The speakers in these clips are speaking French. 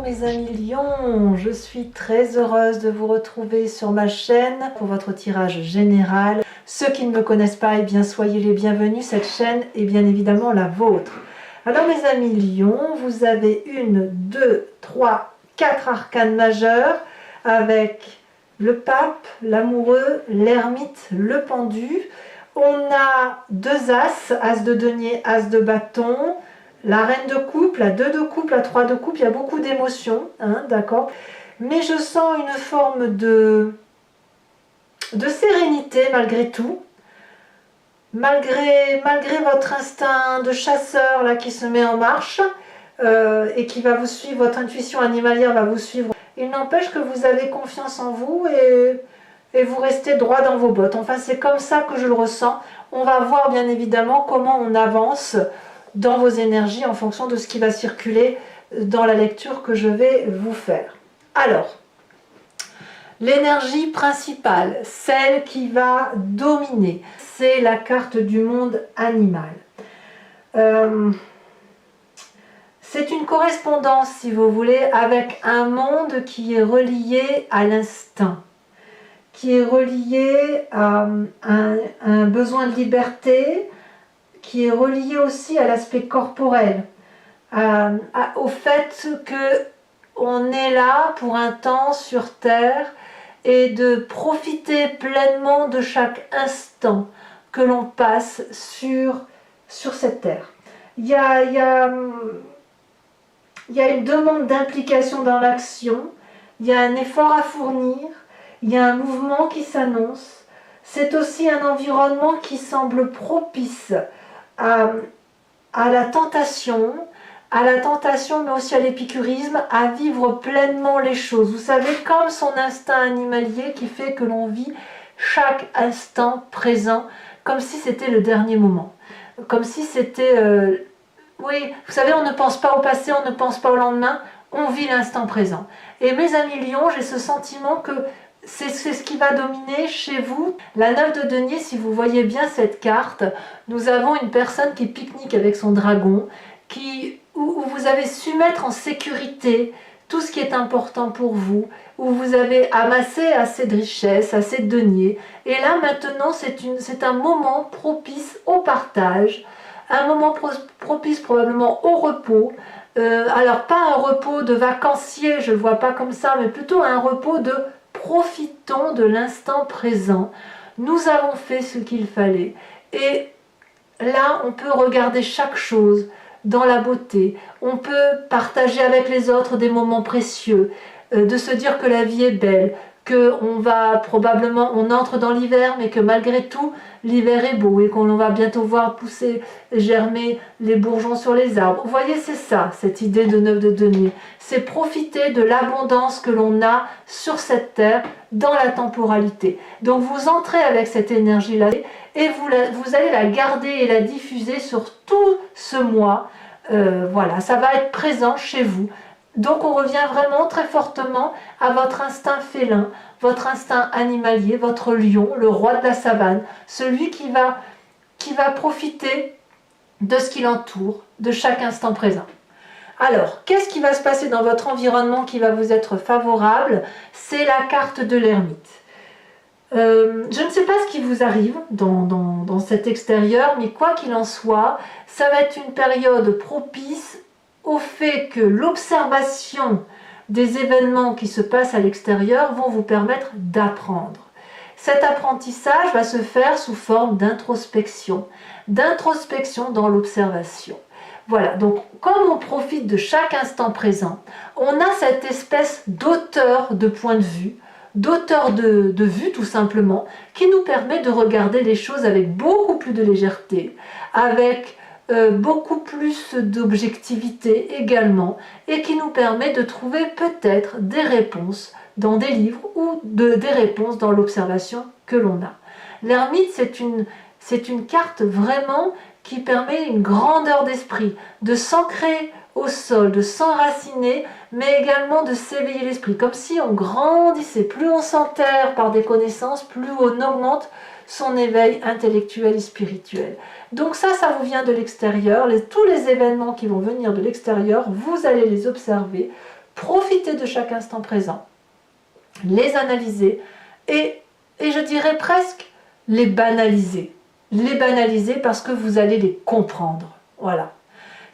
Bonjour mes amis Lions, je suis très heureuse de vous retrouver sur ma chaîne pour votre tirage général. Ceux qui ne me connaissent pas, eh bien soyez les bienvenus, cette chaîne est bien évidemment la vôtre. Alors mes amis Lions, vous avez 1, 2, 3, 4 arcanes majeurs avec le pape, l'amoureux, l'ermite, le pendu. On a 2 as, as de denier, as de bâton, la reine de coupe, la 2 de coupe, la 3 de coupe, il y a beaucoup d'émotions, hein, d'accord. Mais je sens une forme de sérénité malgré tout, malgré votre instinct de chasseur là qui se met en marche et qui va vous suivre, votre intuition animalière va vous suivre. Il n'empêche que vous avez confiance en vous et vous restez droit dans vos bottes. Enfin, c'est comme ça que je le ressens. On va voir bien évidemment comment on avance dans vos énergies en fonction de ce qui va circuler dans la lecture que je vais vous faire. Alors, l'énergie principale, celle qui va dominer, c'est la carte du monde animal. C'est une correspondance, si vous voulez, avec un monde qui est relié à l'instinct, qui est relié à un besoin de liberté, qui est relié aussi à l'aspect corporel, au fait que on est là pour un temps sur Terre et de profiter pleinement de chaque instant que l'on passe sur cette Terre. Il y a une demande d'implication dans l'action, il y a un effort à fournir, il y a un mouvement qui s'annonce. C'est aussi un environnement qui semble propice à la tentation mais aussi à l'épicurisme, à vivre pleinement les choses. Vous savez, comme son instinct animalier qui fait que l'on vit chaque instant présent, comme si c'était le dernier moment. Comme si c'était... oui, vous savez, on ne pense pas au passé, on ne pense pas au lendemain, on vit l'instant présent. Et mes amis Lions, j'ai ce sentiment que c'est ce qui va dominer chez vous. La 9 de denier, si vous voyez bien cette carte, nous avons une personne qui pique-nique avec son dragon, où vous avez su mettre en sécurité tout ce qui est important pour vous, où vous avez amassé assez de richesses, assez de deniers. Et là maintenant, c'est un moment propice au partage, un moment propice probablement au repos. Alors pas un repos de vacancier, je ne le vois pas comme ça, mais plutôt un repos de profitons de l'instant présent. Nous avons fait ce qu'il fallait. Et là, on peut regarder chaque chose dans la beauté. On peut partager avec les autres des moments précieux, de se dire que la vie est belle, qu'on entre dans l'hiver, mais que malgré tout, l'hiver est beau et qu'on va bientôt voir pousser, germer les bourgeons sur les arbres. Vous voyez, c'est ça, cette idée de 9 de denier. C'est profiter de l'abondance que l'on a sur cette terre dans la temporalité. Donc vous entrez avec cette énergie-là et vous allez la garder et la diffuser sur tout ce mois. Voilà, ça va être présent chez vous. Donc on revient vraiment très fortement à votre instinct félin, votre instinct animalier, votre lion, le roi de la savane, celui qui va profiter de ce qui l'entoure, de chaque instant présent. Alors, qu'est-ce qui va se passer dans votre environnement qui va vous être favorable? C'est la carte de l'ermite. Je ne sais pas ce qui vous arrive dans cet extérieur, mais quoi qu'il en soit, ça va être une période propice au fait que l'observation des événements qui se passent à l'extérieur vont vous permettre d'apprendre. Cet apprentissage va se faire sous forme d'introspection dans l'observation. Voilà, donc comme on profite de chaque instant présent, on a cette espèce d'auteur de point de vue, d'auteur de vue tout simplement, qui nous permet de regarder les choses avec beaucoup plus de légèreté, avec beaucoup plus d'objectivité également, et qui nous permet de trouver peut-être des réponses dans des livres ou des réponses dans l'observation que l'on a. L'ermite, c'est une carte vraiment qui permet une grandeur d'esprit, de s'ancrer au sol, de s'enraciner, mais également de s'éveiller l'esprit, comme si on grandissait. Plus on s'enterre par des connaissances, plus on augmente son éveil intellectuel et spirituel. Donc ça vous vient de l'extérieur. Tous les événements qui vont venir de l'extérieur, vous allez les observer profiter de chaque instant présent, les analyser et je dirais presque les banaliser. Les banaliser parce que vous allez les comprendre. Voilà.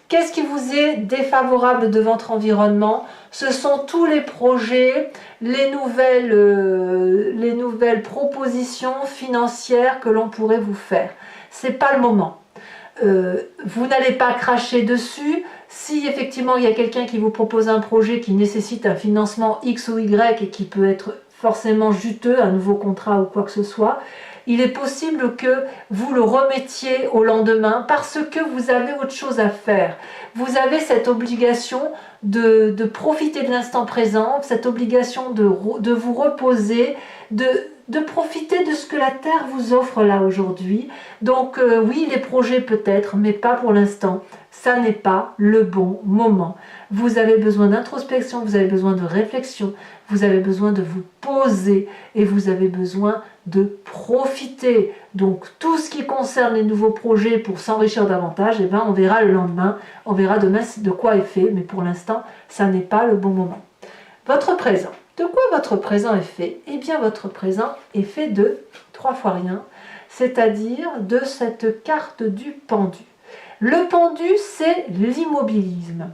Qu'est-ce qui vous est défavorable de votre environnement? Ce sont tous les projets, les nouvelles propositions financières que l'on pourrait vous faire. Ce n'est pas le moment. Vous n'allez pas cracher dessus. Si effectivement il y a quelqu'un qui vous propose un projet qui nécessite un financement X ou Y et qui peut être forcément juteux, un nouveau contrat ou quoi que ce soit, il est possible que vous le remettiez au lendemain parce que vous avez autre chose à faire. Vous avez cette obligation de profiter de l'instant présent, cette obligation de vous reposer, de profiter de ce que la Terre vous offre là aujourd'hui. Donc oui, les projets peut-être, mais pas pour l'instant. Ça n'est pas le bon moment. Vous avez besoin d'introspection, vous avez besoin de réflexion, vous avez besoin de vous poser et vous avez besoin de profiter. Donc tout ce qui concerne les nouveaux projets pour s'enrichir davantage, eh ben, on verra le lendemain, on verra demain de quoi est fait, mais pour l'instant, ça n'est pas le bon moment. Votre présent. De quoi votre présent est fait? Eh bien, votre présent est fait de 3 fois rien, c'est-à-dire de cette carte du pendu. Le pendu, c'est l'immobilisme.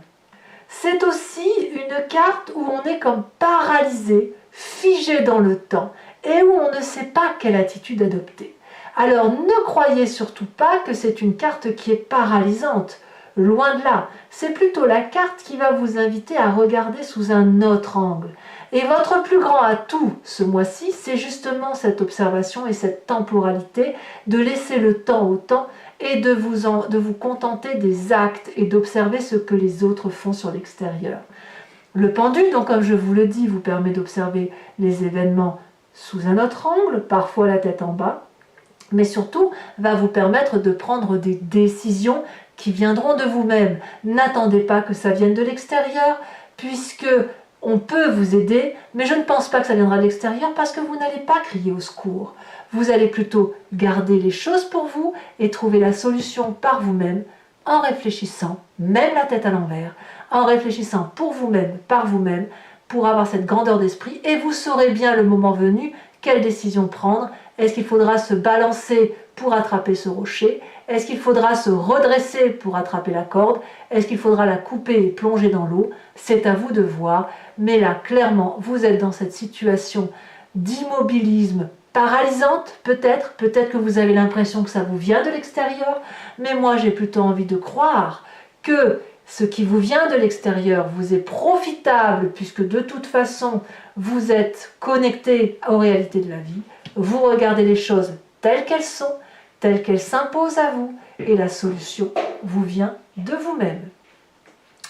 C'est aussi une carte où on est comme paralysé, figé dans le temps et où on ne sait pas quelle attitude adopter. Alors ne croyez surtout pas que c'est une carte qui est paralysante. Loin de là, c'est plutôt la carte qui va vous inviter à regarder sous un autre angle. Et votre plus grand atout ce mois-ci, c'est justement cette observation et cette temporalité, de laisser le temps au temps et de vous contenter des actes et d'observer ce que les autres font sur l'extérieur. Le pendule, donc comme je vous le dis, vous permet d'observer les événements sous un autre angle, parfois la tête en bas, mais surtout va vous permettre de prendre des décisions qui viendront de vous-même. N'attendez pas que ça vienne de l'extérieur, puisque on peut vous aider, mais je ne pense pas que ça viendra de l'extérieur parce que vous n'allez pas crier au secours. Vous allez plutôt garder les choses pour vous et trouver la solution par vous-même en réfléchissant, même la tête à l'envers, en réfléchissant pour vous-même, par vous-même, pour avoir cette grandeur d'esprit et vous saurez bien le moment venu quelle décision prendre. Est-ce qu'il faudra se balancer pour attraper ce rocher? Est-ce qu'il faudra se redresser pour attraper la corde? Est-ce qu'il faudra la couper et plonger dans l'eau? C'est à vous de voir. Mais là, clairement, vous êtes dans cette situation d'immobilisme paralysante, peut-être que vous avez l'impression que ça vous vient de l'extérieur, mais moi j'ai plutôt envie de croire que ce qui vous vient de l'extérieur vous est profitable, puisque de toute façon, vous êtes connecté aux réalités de la vie, vous regardez les choses telles qu'elles sont, telles qu'elles s'imposent à vous, et la solution vous vient de vous-même.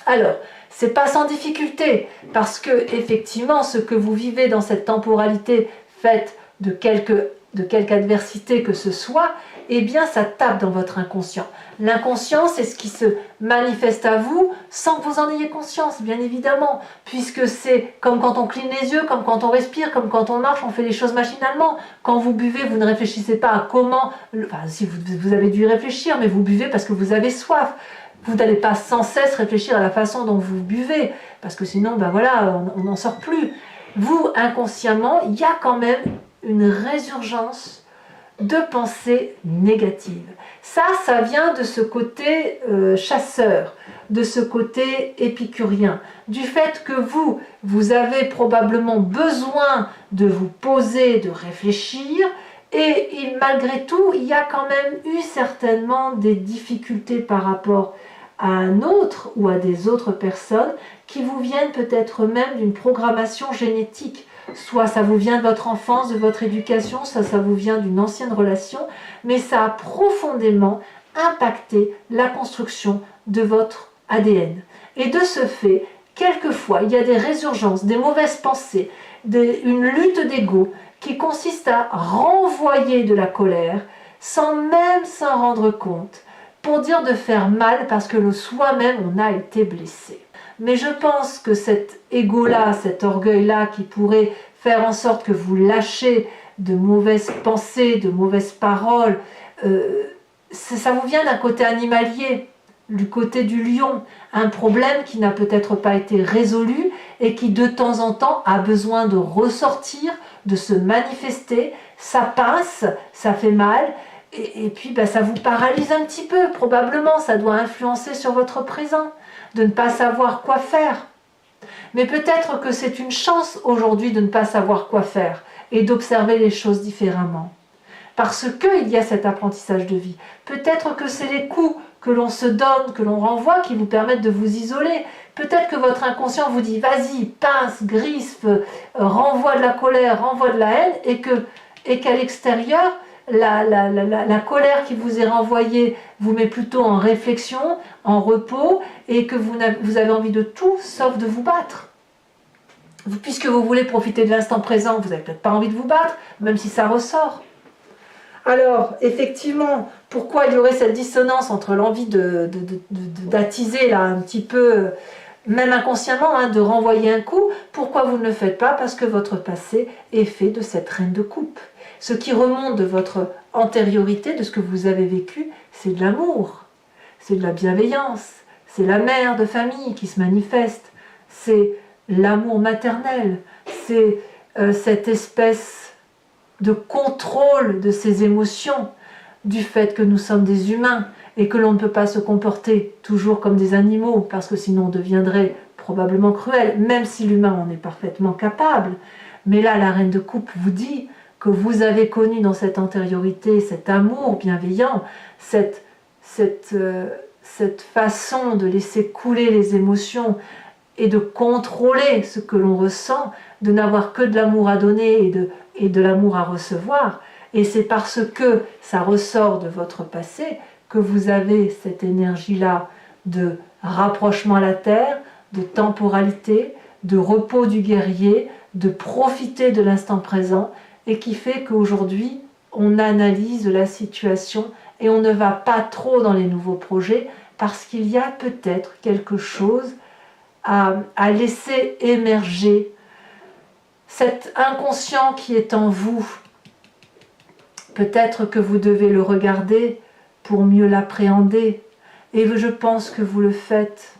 Alors, c'est pas sans difficulté, parce que effectivement, ce que vous vivez dans cette temporalité faite de quelque adversité que ce soit, eh bien ça tape dans votre inconscient. L'inconscient, c'est ce qui se manifeste à vous sans que vous en ayez conscience, bien évidemment, puisque c'est comme quand on cligne les yeux, comme quand on respire, comme quand on marche, on fait les choses machinalement. Quand vous buvez, vous ne réfléchissez pas à comment... Enfin, si vous avez dû y réfléchir, mais vous buvez parce que vous avez soif. Vous n'allez pas sans cesse réfléchir à la façon dont vous buvez, parce que sinon, ben voilà, on n'en sort plus. Vous, inconsciemment, il y a quand même une résurgence de pensées négatives. Ça vient de ce côté chasseur, de ce côté épicurien, du fait que vous avez probablement besoin de vous poser, de réfléchir, et malgré tout, il y a quand même eu certainement des difficultés par rapport à un autre ou à des autres personnes qui vous viennent peut-être même d'une programmation génétique. Soit ça vous vient de votre enfance, de votre éducation, soit ça vous vient d'une ancienne relation, mais ça a profondément impacté la construction de votre ADN. Et de ce fait, quelquefois, il y a des résurgences, des mauvaises pensées, une lutte d'ego qui consiste à renvoyer de la colère sans même s'en rendre compte, pour dire de faire mal parce que le soi-même, on a été blessé. Mais je pense que cet ego-là, cet orgueil-là qui pourrait faire en sorte que vous lâchez de mauvaises pensées, de mauvaises paroles, ça vous vient d'un côté animalier, du côté du lion, un problème qui n'a peut-être pas été résolu et qui de temps en temps a besoin de ressortir, de se manifester. Ça pince, ça fait mal, et puis ça vous paralyse un petit peu, probablement, ça doit influencer sur votre présent, de ne pas savoir quoi faire. Mais peut-être que c'est une chance aujourd'hui de ne pas savoir quoi faire et d'observer les choses différemment. Parce qu'il y a cet apprentissage de vie. Peut-être que c'est les coups que l'on se donne, que l'on renvoie, qui vous permettent de vous isoler. Peut-être que votre inconscient vous dit « vas-y, pince, grispe, renvoie de la colère, renvoie de la haine » et qu'à l'extérieur, la colère qui vous est renvoyée vous met plutôt en réflexion, en repos, et que vous avez envie de tout sauf de vous battre. Puisque vous voulez profiter de l'instant présent, vous n'avez peut-être pas envie de vous battre, même si ça ressort. Alors, effectivement, pourquoi il y aurait cette dissonance entre l'envie d'attiser là un petit peu, même inconsciemment, de renvoyer un coup? Pourquoi vous ne le faites pas? Parce que votre passé est fait de cette reine de coupe. Ce qui remonte de votre antériorité, de ce que vous avez vécu, c'est de l'amour, c'est de la bienveillance, c'est la mère de famille qui se manifeste, c'est l'amour maternel, c'est cette espèce de contrôle de ses émotions, du fait que nous sommes des humains et que l'on ne peut pas se comporter toujours comme des animaux, parce que sinon on deviendrait probablement cruel, même si l'humain en est parfaitement capable. Mais là, la reine de coupe vous dit que vous avez connu dans cette antériorité cet amour bienveillant, cette façon de laisser couler les émotions et de contrôler ce que l'on ressent, de n'avoir que de l'amour à donner et de l'amour à recevoir. Et c'est parce que ça ressort de votre passé que vous avez cette énergie-là de rapprochement à la terre, de temporalité, de repos du guerrier, de profiter de l'instant présent, et qui fait qu'aujourd'hui, on analyse la situation et on ne va pas trop dans les nouveaux projets parce qu'il y a peut-être quelque chose à laisser émerger. Cet inconscient qui est en vous, peut-être que vous devez le regarder pour mieux l'appréhender, et je pense que vous le faites.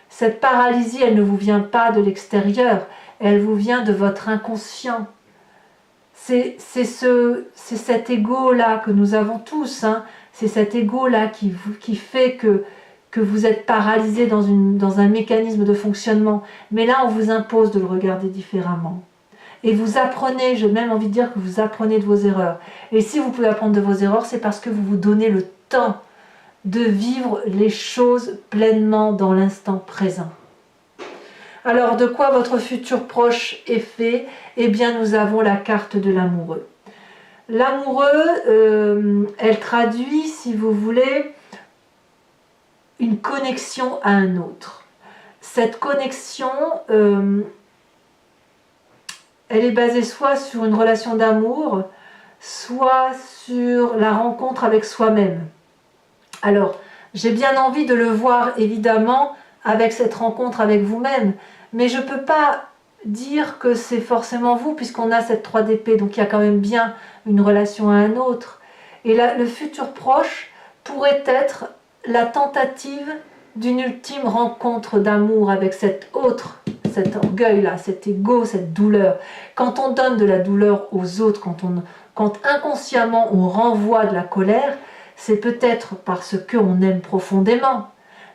Cette paralysie, elle ne vous vient pas de l'extérieur, elle vous vient de votre inconscient. C'est cet ego-là que nous avons tous, c'est cet ego-là qui fait que vous êtes paralysé dans un mécanisme de fonctionnement. Mais là, on vous impose de le regarder différemment. Et vous apprenez, j'ai même envie de dire que vous apprenez de vos erreurs. Et si vous pouvez apprendre de vos erreurs, c'est parce que vous vous donnez le temps de vivre les choses pleinement dans l'instant présent. Alors, de quoi votre futur proche est fait? Eh bien, nous avons la carte de l'amoureux. L'amoureux, elle traduit, si vous voulez, une connexion à un autre. Cette connexion, elle est basée soit sur une relation d'amour, soit sur la rencontre avec soi-même. Alors, j'ai bien envie de le voir, évidemment, avec cette rencontre avec vous-même, mais je ne peux pas dire que c'est forcément vous, puisqu'on a cette 3 d'épée, donc il y a quand même bien une relation à un autre. Et là, le futur proche pourrait être la tentative d'une ultime rencontre d'amour avec cet autre, cet orgueil-là, cet ego, cette douleur. Quand on donne de la douleur aux autres, quand inconsciemment on renvoie de la colère, c'est peut-être parce qu'on aime profondément,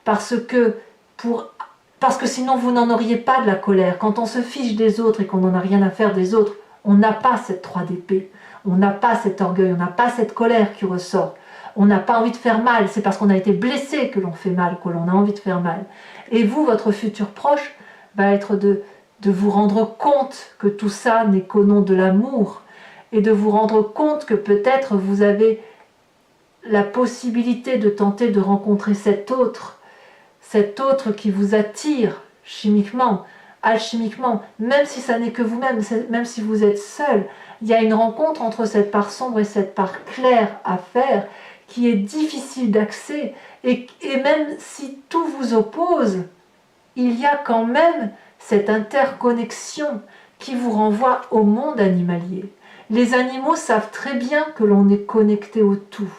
parce que sinon vous n'en auriez pas de la colère. Quand on se fiche des autres et qu'on n'en a rien à faire des autres, on n'a pas cette 3 d'épée, on n'a pas cet orgueil, on n'a pas cette colère qui ressort. On n'a pas envie de faire mal, c'est parce qu'on a été blessé que l'on fait mal, que l'on a envie de faire mal. Et vous, votre futur proche, va être de vous rendre compte que tout ça n'est qu'au nom de l'amour, et de vous rendre compte que peut-être vous avez la possibilité de tenter de rencontrer cet autre qui vous attire chimiquement, alchimiquement, même si ça n'est que vous-même, même si vous êtes seul, il y a une rencontre entre cette part sombre et cette part claire à faire, qui est difficile d'accès, et même si tout vous oppose, il y a quand même cette interconnexion qui vous renvoie au monde animalier. Les animaux savent très bien que l'on est connecté au tout.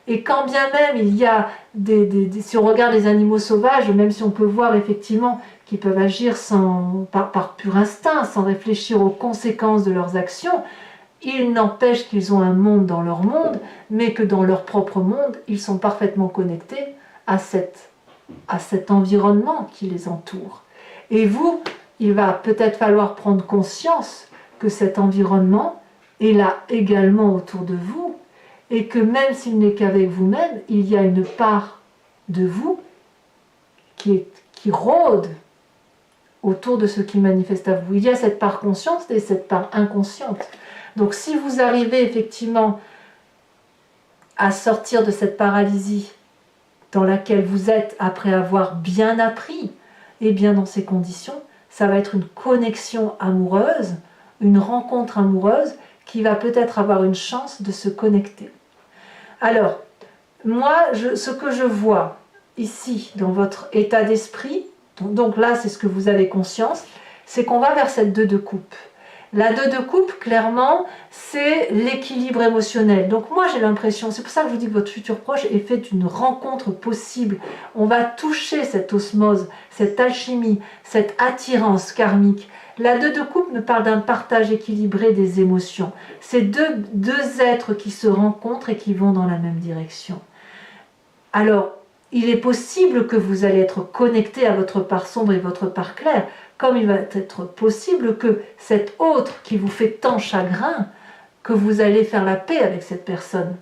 Et quand bien même il y a si on regarde les animaux sauvages, même si on peut voir effectivement qui peuvent agir par pur instinct, sans réfléchir aux conséquences de leurs actions. Il n'empêche qu'ils ont un monde dans leur monde, mais que dans leur propre monde, ils sont parfaitement connectés à cet environnement qui les entoure. Et vous, il va peut-être falloir prendre conscience que cet environnement est là également autour de vous, et que même s'il n'est qu'avec vous-même, il y a une part de vous qui rôde autour de ce qui manifeste à vous. Il y a cette part consciente et cette part inconsciente. Donc si vous arrivez effectivement à sortir de cette paralysie dans laquelle vous êtes après avoir bien appris, et bien dans ces conditions, ça va être une connexion amoureuse, une rencontre amoureuse qui va peut-être avoir une chance de se connecter. Alors, moi, ce que je vois ici dans votre état d'esprit, donc là c'est ce que vous avez conscience, c'est qu'on va vers cette 2 de coupe. La 2 de coupe, clairement, c'est l'équilibre émotionnel. Donc moi j'ai l'impression, c'est pour ça que je vous dis que votre futur proche est fait d'une rencontre possible. On va toucher cette osmose, cette alchimie, cette attirance karmique. La 2 de coupe me parle d'un partage équilibré des émotions. C'est deux êtres qui se rencontrent et qui vont dans la même direction. Alors, il est possible que vous allez être connecté à votre part sombre et votre part claire, comme il va être possible que cet autre qui vous fait tant chagrin, que vous allez faire la paix avec cette personne.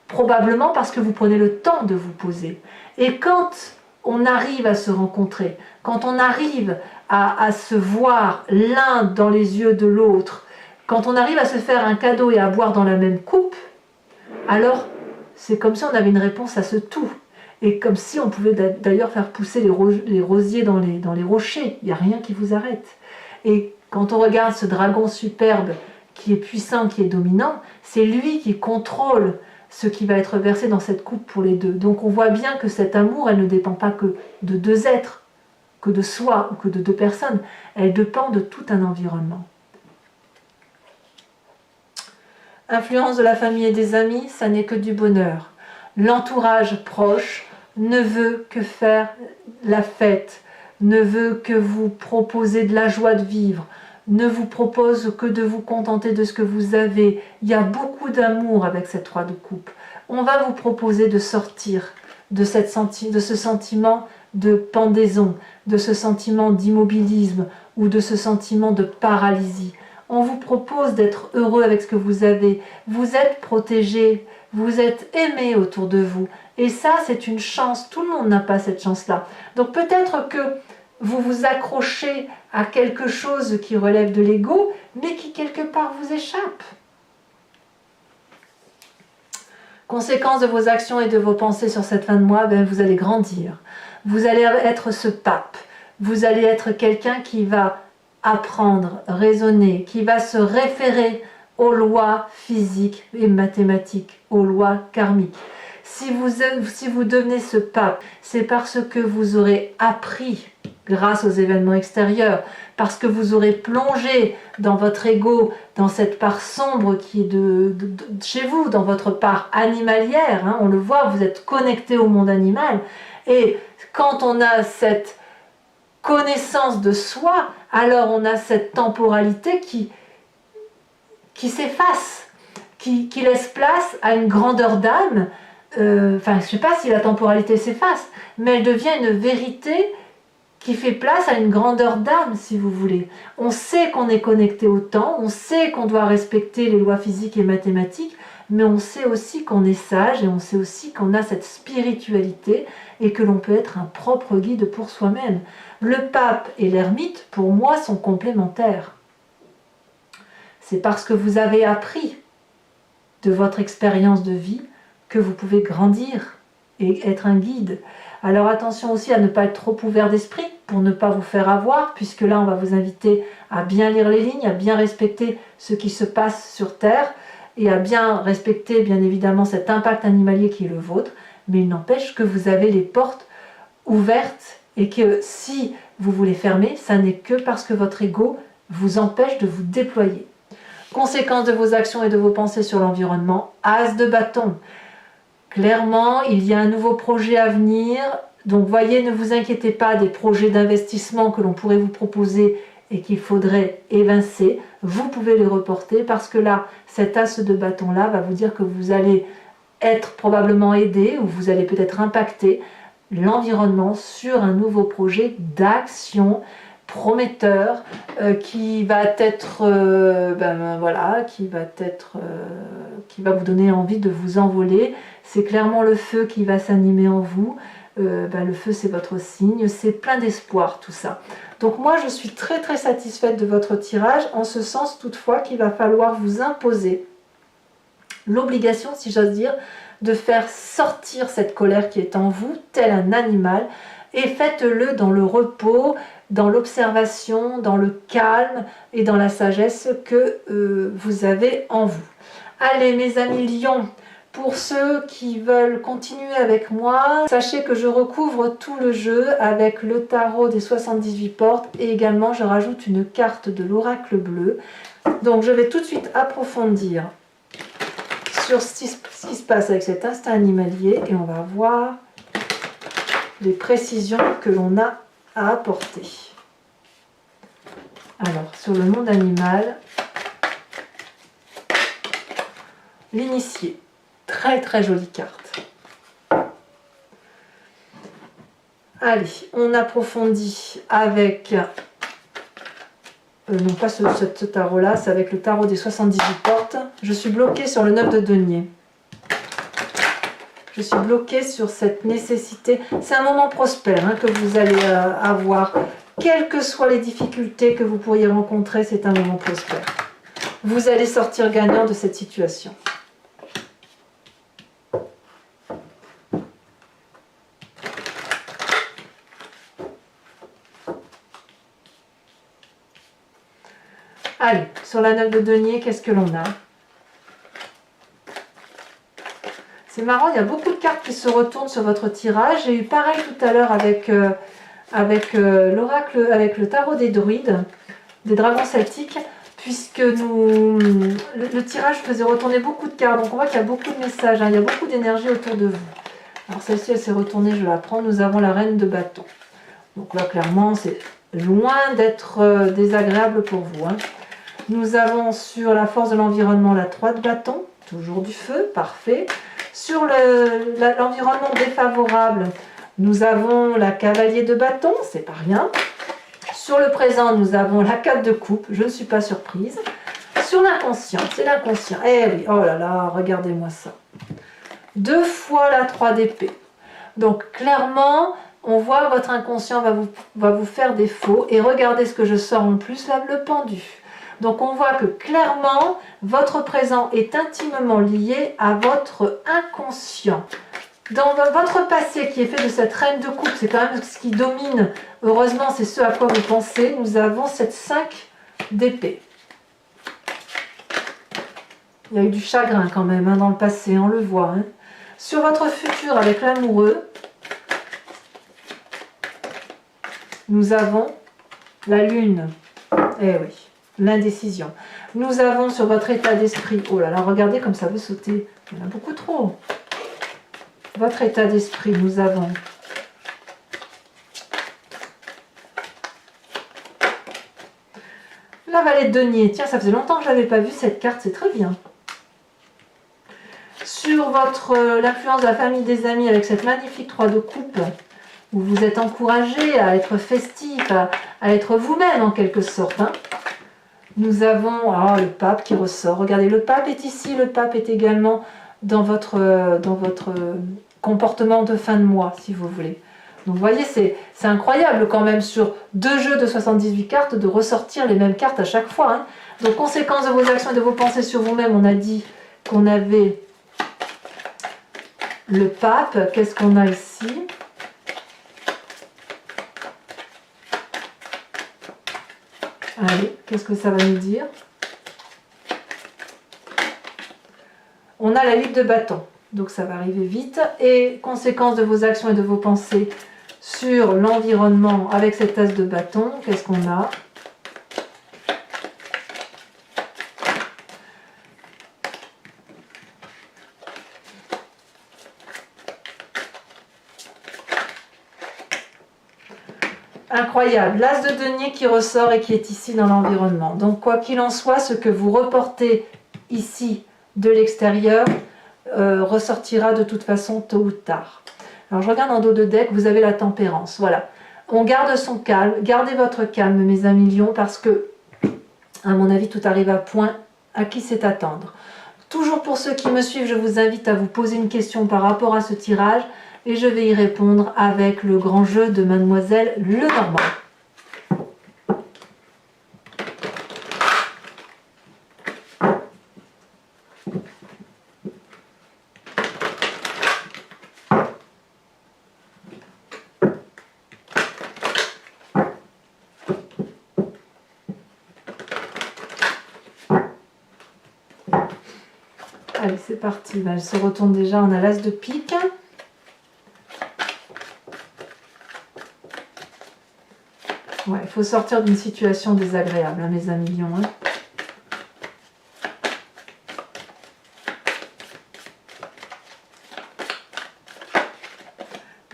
Probablement parce que vous prenez le temps de vous poser. Et quand on arrive à se rencontrer, quand on arrive à se voir l'un dans les yeux de l'autre, quand on arrive à se faire un cadeau et à boire dans la même coupe, alors c'est comme si on avait une réponse à ce tout. Et comme si on pouvait d'ailleurs faire pousser les rosiers dans les rochers. Il n'y a rien qui vous arrête. Et quand on regarde ce dragon superbe qui est puissant, qui est dominant, c'est lui qui contrôle ce qui va être versé dans cette coupe pour les deux. Donc on voit bien que cet amour, elle ne dépend pas que de 2 êtres, que de soi ou que de 2 personnes. Elle dépend de tout un environnement. Influence de la famille et des amis, ça n'est que du bonheur. L'entourage proche ne veut que faire la fête, ne veut que vous proposer de la joie de vivre, ne vous propose que de vous contenter de ce que vous avez. Il y a beaucoup d'amour avec cette 3 de coupe. On va vous proposer de sortir de ce sentiment de pendaison, de ce sentiment d'immobilisme ou de ce sentiment de paralysie. On vous propose d'être heureux avec ce que vous avez. Vous êtes protégé, vous êtes aimé autour de vous. Et ça, c'est une chance. Tout le monde n'a pas cette chance-là. Donc peut-être que vous vous accrochez à quelque chose qui relève de l'ego, mais qui quelque part vous échappe. Conséquence de vos actions et de vos pensées sur cette fin de mois, vous allez grandir. Vous allez être ce pape. Vous allez être quelqu'un qui va apprendre, raisonner, qui va se référer aux lois physiques et mathématiques, aux lois karmiques. Si vous devenez ce pape, c'est parce que vous aurez appris grâce aux événements extérieurs, parce que vous aurez plongé dans votre ego, dans cette part sombre qui est de chez vous, dans votre part animalière, on le voit, vous êtes connecté au monde animal, et quand on a cette connaissance de soi, alors on a cette temporalité qui s'efface, qui laisse place à une grandeur d'âme. Je ne sais pas si la temporalité s'efface, mais elle devient une vérité qui fait place à une grandeur d'âme, si vous voulez. On sait qu'on est connecté au temps, on sait qu'on doit respecter les lois physiques et mathématiques, mais on sait aussi qu'on est sage et on sait aussi qu'on a cette spiritualité et que l'on peut être un propre guide pour soi-même. Le pape et l'ermite, pour moi, sont complémentaires. C'est parce que vous avez appris de votre expérience de vie que vous pouvez grandir et être un guide. Alors attention aussi à ne pas être trop ouvert d'esprit pour ne pas vous faire avoir, puisque là on va vous inviter à bien lire les lignes, à bien respecter ce qui se passe sur Terre et à bien respecter bien évidemment cet impact animalier qui est le vôtre, mais il n'empêche que vous avez les portes ouvertes et que si vous voulez fermer, ça n'est que parce que votre ego vous empêche de vous déployer. Conséquence de vos actions et de vos pensées sur l'environnement, as de bâton. Clairement, il y a un nouveau projet à venir, Donc voyez, ne vous inquiétez pas des projets d'investissement que l'on pourrait vous proposer et qu'il faudrait évincer. Vous pouvez les reporter parce que là, cet as de bâton là va vous dire que vous allez être probablement aidé ou vous allez peut-être impacter l'environnement sur un nouveau projet d'action prometteur qui va être voilà, qui va vous donner envie de vous envoler. C'est clairement le feu qui va s'animer en vous. Le feu, c'est votre signe, c'est plein d'espoir tout ça. Donc moi je suis très très satisfaite de votre tirage, en ce sens toutefois qu'il va falloir vous imposer l'obligation, si j'ose dire, de faire sortir cette colère qui est en vous, tel un animal, et faites-le dans le repos, dans l'observation, dans le calme et dans la sagesse que vous avez en vous. Allez mes amis lions, pour ceux qui veulent continuer avec moi, sachez que je recouvre tout le jeu avec le tarot des 78 portes et également je rajoute une carte de l'oracle bleu. Donc je vais tout de suite approfondir sur ce qui se passe avec cet instinct animalier et on va voir les précisions que l'on a à apporter. Alors, sur le monde animal, l'initié. Très très jolie carte. Allez, on approfondit avec, non pas ce tarot-là, c'est avec le tarot des 78 portes. Je suis bloquée sur le 9 de denier. Je suis bloquée sur cette nécessité. C'est un moment prospère que vous allez avoir. Quelles que soient les difficultés que vous pourriez rencontrer, c'est un moment prospère. Vous allez sortir gagnant de cette situation. Allez, sur la 9 de denier, qu'est-ce que l'on a? C'est marrant, il y a beaucoup de cartes qui se retournent sur votre tirage. J'ai eu pareil tout à l'heure avec l'oracle, avec le tarot des druides, des dragons celtiques, puisque le tirage faisait retourner beaucoup de cartes. Donc on voit qu'il y a beaucoup de messages, il y a beaucoup d'énergie autour de vous. Alors celle-ci, elle s'est retournée, je la prends. Nous avons la reine de bâton. Donc là, clairement, c'est loin d'être désagréable pour vous. Nous avons sur la force de l'environnement la 3 de bâton, toujours du feu, parfait. Sur l'environnement défavorable, nous avons la cavalier de bâton, c'est pas rien. Sur le présent, nous avons la 4 de coupe, je ne suis pas surprise. Sur l'inconscient, c'est l'inconscient. Eh oui, oh là là, regardez-moi ça. 2 fois la 3 d'épée. Donc clairement, on voit votre inconscient va vous faire défaut. Et regardez ce que je sors en plus, là, le pendu. Donc on voit que clairement, votre présent est intimement lié à votre inconscient. Dans votre passé qui est fait de cette reine de coupe, c'est quand même ce qui domine, heureusement c'est ce à quoi vous pensez, nous avons cette 5 d'épée. Il y a eu du chagrin quand même dans le passé, on le voit. Sur votre futur avec l'amoureux, nous avons la lune. Eh oui. L'indécision. Nous avons sur votre état d'esprit, oh là là, regardez comme ça veut sauter, il y en a beaucoup trop. Votre état d'esprit, nous avons la vallée de denier. Tiens, ça faisait longtemps que je n'avais pas vu cette carte, c'est très bien. Sur l'influence de la famille, des amis, avec cette magnifique 3 de coupe, où vous êtes encouragé à être festif, à être vous-même en quelque sorte. Nous avons le pape qui ressort. Regardez, le pape est ici, le pape est également dans votre comportement de fin de mois, si vous voulez. Donc vous voyez, c'est incroyable quand même sur 2 jeux de 78 cartes de ressortir les mêmes cartes à chaque fois. Donc conséquence de vos actions et de vos pensées sur vous-même, on a dit qu'on avait le pape. Qu'est-ce qu'on a ici ? Allez, qu'est-ce que ça va nous dire? On a la 8 de bâton, donc ça va arriver vite. Et conséquence de vos actions et de vos pensées sur l'environnement avec cette as de bâton, qu'est-ce qu'on a? incroyable. L'as de denier qui ressort et qui est ici dans l'environnement. Donc quoi qu'il en soit, ce que vous reportez ici de l'extérieur ressortira de toute façon tôt ou tard. Alors je regarde en dos de deck, vous avez la tempérance. Voilà. On garde son calme. Gardez votre calme, mes amis lions, parce que, à mon avis, tout arrive à point. À qui c'est attendre? Toujours pour ceux qui me suivent, je vous invite à vous poser une question par rapport à ce tirage et je vais y répondre avec le grand jeu de Mademoiselle Lenormand. Allez, c'est parti. Elle se retourne déjà, on a l'as de pique. Ouais, il faut sortir d'une situation désagréable, hein, mes amis lions. Hein.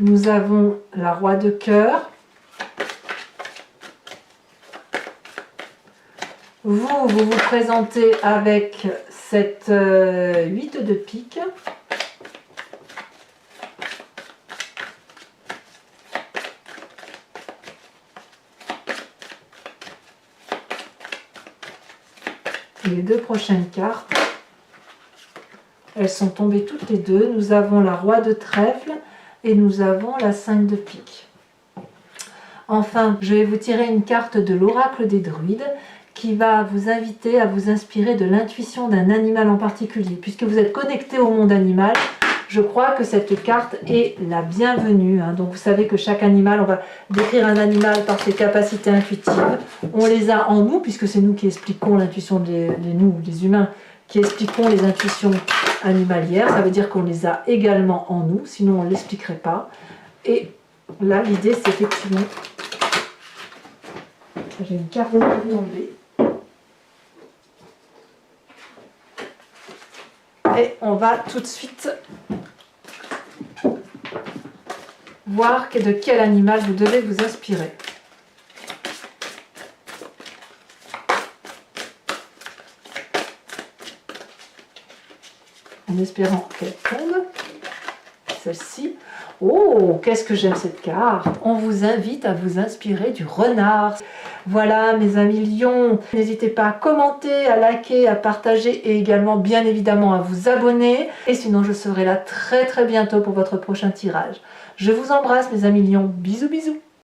Nous avons la roi de cœur. Vous présentez avec cette 8 de pique. Les deux prochaines cartes, elles sont tombées toutes les deux. Nous avons la roi de trèfle et nous avons la 5 de pique. Enfin, je vais vous tirer une carte de l'oracle des druides qui va vous inviter à vous inspirer de l'intuition d'un animal en particulier. Puisque vous êtes connecté au monde animal, je crois que cette carte est la bienvenue. Hein. Donc vous savez que chaque animal, on va décrire un animal par ses capacités intuitives. On les a en nous, puisque c'est nous qui expliquons l'intuition nous, les humains, qui expliquons les intuitions animalières. Ça veut dire qu'on les a également en nous, sinon on ne l'expliquerait pas. Et là, l'idée, c'est effectivement... J'ai une carte qui est tombée. Et on va tout de suite voir de quel animal vous devez vous inspirer. En espérant qu'elle tombe. Celle-ci. Oh, qu'est-ce que j'aime cette carte! On vous invite à vous inspirer du renard. Voilà, mes amis lions. N'hésitez pas à commenter, à liker, à partager et également, bien évidemment, à vous abonner. Et sinon, je serai là très très bientôt pour votre prochain tirage. Je vous embrasse, mes amis lions. Bisous, bisous.